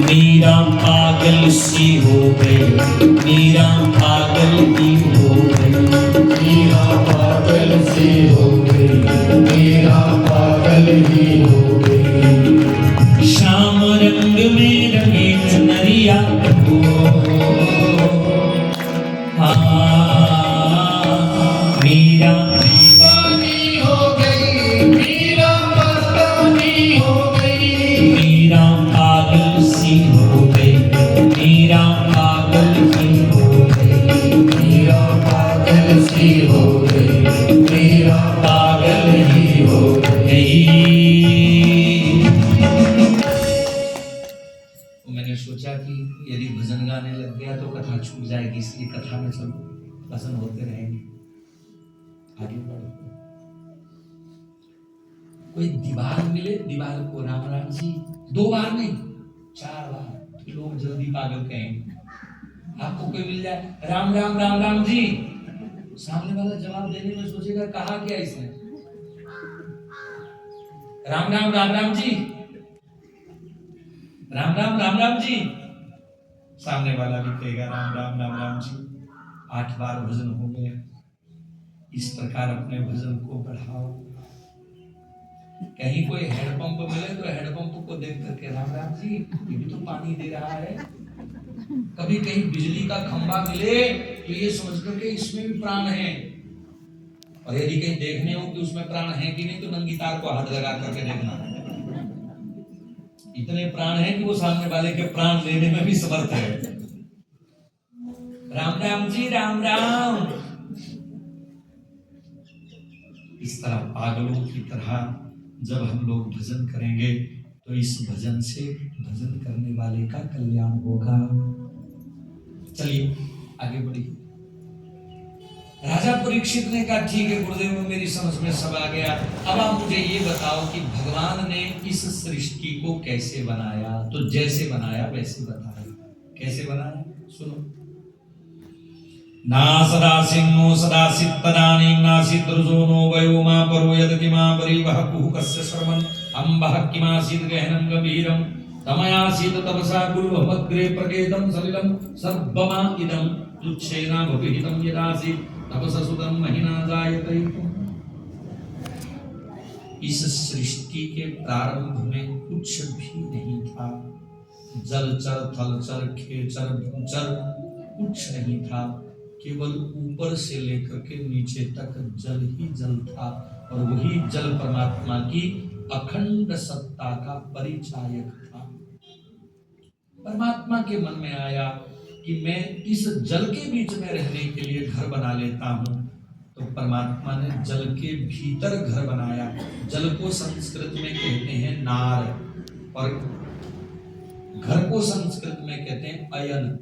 मीरा पागल सी हो गई, मीरा पागल ही हो गई, मीरा पागल सी हो गई, मीरा पागल ही हो गई। श्याम रंग में रंगी चुनरिया मीरा दीवानी हो गई, मीरा मस्तानी हो गई। मीरा पागल सी हो गई, मीरा पागल ही हो गई, मीरा पागल सी हो गई, मीरा पागल ही हो गई। तो मैंने सोचा कि यदि भजन गाने लग गया तो कथा छूट जाएगी, इसलिए कथा में चलो भजन होते रहेंगे। आगे बढ़ो। कोई दीवार मिले, दीवार को राम राम जी 2 बार नहीं 4 बार, तो लोग जल्दी पागल कहेंगे। आपको कोई मिल जाए राम राम राम राम जी, सामने वाला जवाब देने में सोचेगा कहा क्या इसने, राम राम राम राम जी, राम राम राम राम जी, सामने वाला भी कहेगा राम राम राम राम जी। 8 बार भजन हो गया। इस प्रकार अपने भजन को बढ़ाओ। कहीं कोई हैंडपंप मिले तो हैंडपंप को देख करके राम राम जी ये भी तो पानी दे रहा है। कभी कहीं बिजली का खंभा मिले तो ये समझ करके इसमें भी प्राण है, और यदि कहीं देखने हो कि उसमें प्राण है कि नहीं तो नंगी तार को हाथ लगा करके देखना। इतने प्राण है कि वो सामने वाले के प्राण लेने में भी समर्थ है। राम राम जी राम राम। इस तरह पागलों की तरह जब हम लोग भजन करेंगे तो इस भजन से भजन करने वाले का कल्याण होगा। चलिए आगे बढ़िए। राजा परीक्षित ने कहा ठीक है गुरुदेव मेरी समझ में सब आ गया, अब आप मुझे ये बताओ कि भगवान ने इस सृष्टि को कैसे बनाया। तो जैसे बनाया वैसे बताया। कैसे बनाया सुनो। ना सदासिं नो सदासित तदानीं नासित रुजो नो वयो मा परो यदति मा परिवह कुहकस्य शर्मन् अम्बः किमासीत् गहनं गंभीरं तमयासीत् तपसा गुरुभमग्रे प्रकेतं सलिलं सर्वमा इदं तुच्छेना भविहितं यदासीत् तपसा सुतं महिना जायते। इस सृष्टि के प्रारंभ में कुछ भी नहीं था। जलचर थलचर खेचर भूचर कुछ नहीं था। केवल ऊपर से लेकर के नीचे तक जल ही जल था, और वही जल परमात्मा की अखंड सत्ता का परिचायक था। परमात्मा के मन में आया कि मैं इस जल के बीच में रहने के लिए घर बना लेता हूं। तो परमात्मा ने जल के भीतर घर बनाया। जल को संस्कृत में कहते हैं नार, और घर को संस्कृत में कहते हैं अयन।